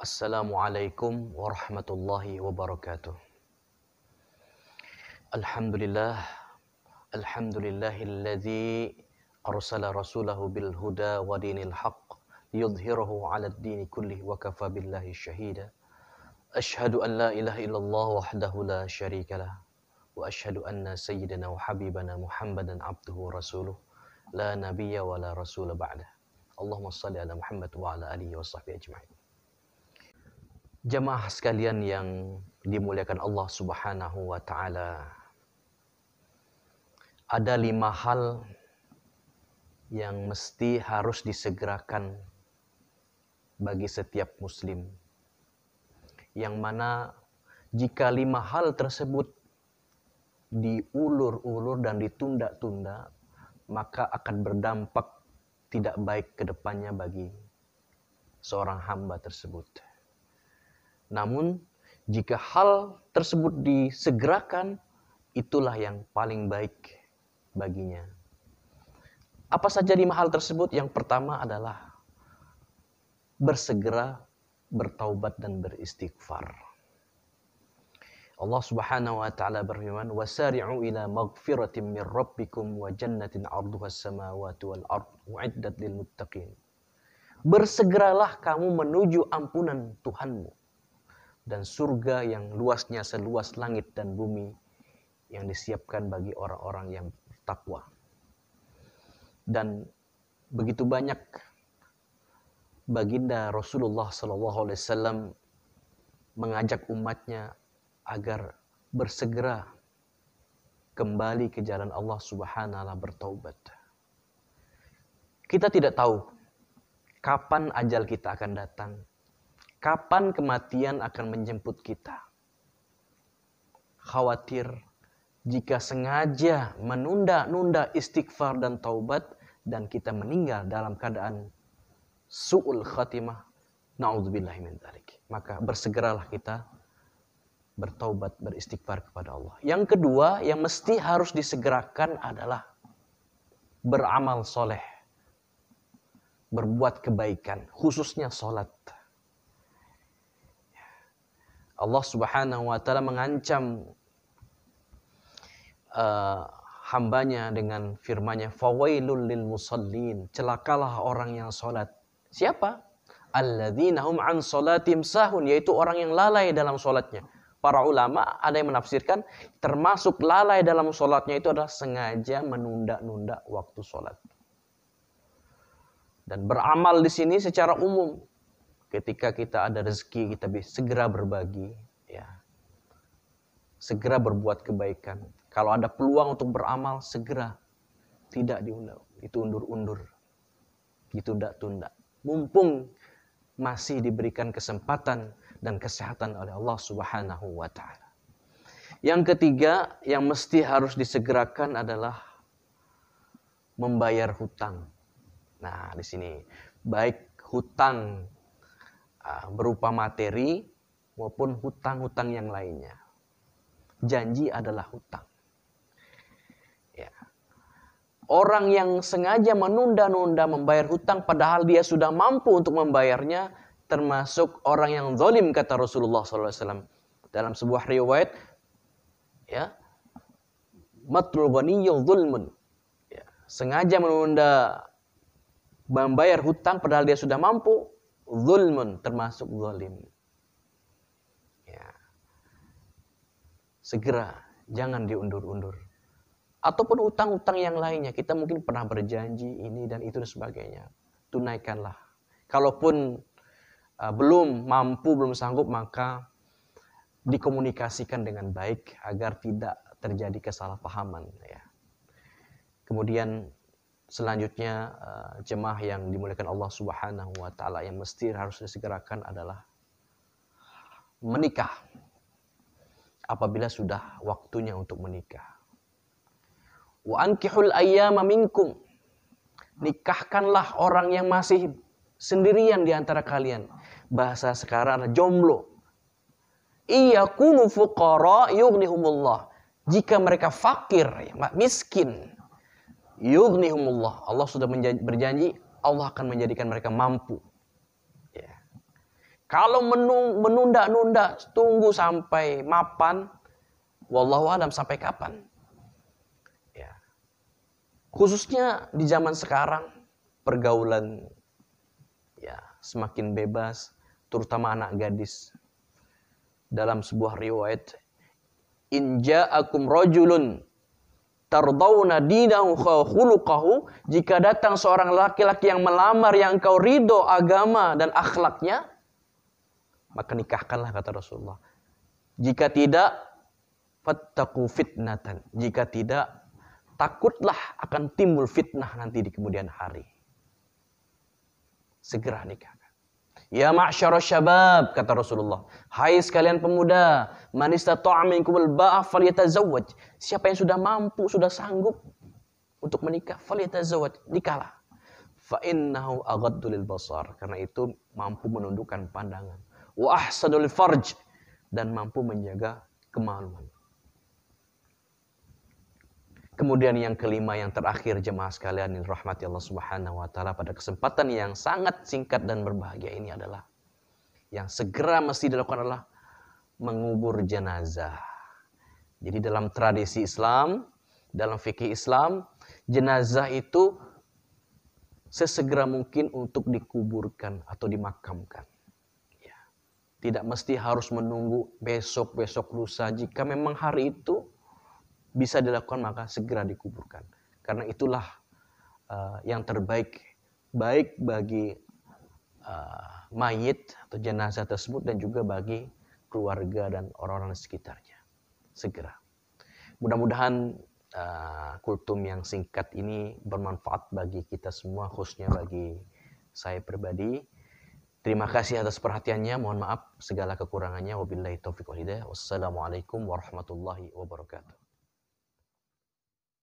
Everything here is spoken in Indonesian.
Assalamualaikum warahmatullahi wabarakatuh. Alhamdulillah, alhamdulillahilladzi arsala rasulahu bil huda wa dinil haqq liyudhhirahu 'alad dini kullih wa kafa billahi syahida. Asyhadu an la ilaha illallah wahdahu la syarika lah wa asyhadu anna sayyidana wa habibana Muhammadan abduhu wa rasuluh la nabiyya wa la rasula ba'dah. Allahumma shalli ala Muhammad wa ala alihi wa sahbihi ajma'in. Jamaah sekalian yang dimuliakan Allah Subhanahu wa ta'ala, ada 5 hal yang mesti harus disegerakan bagi setiap muslim, yang mana jika 5 hal tersebut diulur-ulur dan ditunda-tunda, maka akan berdampak tidak baik ke depannya bagi seorang hamba tersebut. Namun, jika hal tersebut disegerakan, itulah yang paling baik baginya. Apa saja 5 hal tersebut? Yang pertama adalah bersegera bertaubat dan beristighfar. Allah Subhanahu wa ta'ala berfirman, "Wasari'u ila maghfiratin min rabbikum wa jannatin 'arduhas samawati wal ard u'iddat lil muttaqin." Bersegeralah kamu menuju ampunan Tuhanmu dan surga yang luasnya seluas langit dan bumi yang disiapkan bagi orang-orang yang bertakwa. Dan begitu banyak baginda Rasulullah SAW mengajak umatnya agar bersegera kembali ke jalan Allah Subhanahu wa ta'ala bertaubat. Kita tidak tahu kapan ajal kita akan datang, kapan kematian akan menjemput kita. Khawatir jika sengaja menunda-nunda istighfar dan taubat dan kita meninggal dalam keadaan su'ul khatimah, na'udzubillahi min dzalik. Maka bersegeralah kita bertaubat, beristighfar kepada Allah. Yang kedua yang mesti harus disegerakan adalah beramal soleh, berbuat kebaikan, khususnya salat. Allah Subhanahu wa ta'ala mengancam hambanya dengan firman-Nya, "Fawailul lil musallin." Celakalah orang yang salat. Siapa? Alladzina hum an salatim sahun, yaitu orang yang lalai dalam salatnya. Para ulama ada yang menafsirkan termasuk lalai dalam salatnya itu adalah sengaja menunda-nunda waktu salat. Dan beramal di sini secara umum. Ketika kita ada rezeki, kita bisa segera berbagi, ya. Segera berbuat kebaikan. Kalau ada peluang untuk beramal, segera. Tidak diundur-undur. Ditunda-tunda. Mumpung masih diberikan kesempatan dan kesehatan oleh Allah Subhanahu wa ta'ala. Yang ketiga, yang mesti harus disegerakan adalah membayar hutang. Nah, di sini baik hutang berupa materi maupun hutang-hutang yang lainnya. Janji adalah hutang. Ya. Orang yang sengaja menunda-nunda membayar hutang padahal dia sudah mampu untuk membayarnya, termasuk orang yang zalim, kata Rasulullah SAW. Dalam sebuah riwayat, ya, matlul ghaniyyu zulmun. Ya. Sengaja menunda membayar hutang padahal dia sudah mampu, zulmun, termasuk zalim. Ya. Segera, jangan diundur-undur. Ataupun utang-utang yang lainnya, kita mungkin pernah berjanji ini dan itu dan sebagainya. Tunaikanlah. Kalaupun belum mampu, belum sanggup, maka dikomunikasikan dengan baik agar tidak terjadi kesalahpahaman. Ya. Kemudian selanjutnya jemaah yang dimuliakan Allah Subhanahu wa ta'ala, yang mesti harus disegerakan adalah menikah. Apabila sudah waktunya untuk menikah. Wa ankihul ayyama minkum. Nikahkanlah orang yang masih sendirian di antara kalian. Bahasa sekarang adalah jomblo. Iyakunu fuqara yughnihumullah. Jika mereka fakir, miskin, yughnihumullah. Allah sudah berjanji, Allah akan menjadikan mereka mampu. Ya. Kalau menunda-nunda, tunggu sampai mapan, wallahu alam sampai kapan. Ya. Khususnya di zaman sekarang, pergaulan ya semakin bebas, terutama anak gadis. Dalam sebuah riwayat, in ja'akum rajulun tardawna dinahu khuluqahu, jika datang seorang laki-laki yang melamar yang engkau ridho agama dan akhlaknya, maka nikahkanlah, kata Rasulullah. Jika tidak, fattaqu fitnatan. Jika tidak, takutlah akan timbul fitnah nanti di kemudian hari. Segera nikahkan. Ya ma'syara syabab, kata Rasulullah. Hai sekalian pemuda, man istata'a minkumul ba'a falyatazawwaj. Siapa yang sudah mampu, sudah sanggup untuk menikah, falyatazawwaj, nikahlah. Fa innahu aghaddu lil basar, karena itu mampu menundukkan pandangan. Wa ahsanul farj, dan mampu menjaga kemaluan. Kemudian yang kelima, yang terakhir, jemaah sekalian yang dirahmati Allah Subhanahu wa taala, pada kesempatan yang sangat singkat dan berbahagia ini adalah yang segera mesti dilakukan adalah mengubur jenazah. Jadi dalam tradisi Islam, dalam fikih Islam, jenazah itu sesegera mungkin untuk dikuburkan atau dimakamkan. Tidak mesti harus menunggu besok lusa. Jika memang hari itu bisa dilakukan, maka segera dikuburkan. Karena itulah yang terbaik, baik bagi mayit atau jenazah tersebut dan juga bagi keluarga dan orang-orang di sekitarnya. Segera. Mudah-mudahan kultum yang singkat ini bermanfaat bagi kita semua, khususnya bagi saya pribadi. Terima kasih atas perhatiannya. Mohon maaf segala kekurangannya. Wabillahi taufiq wal hidayah. Wassalamualaikum warahmatullahi wabarakatuh.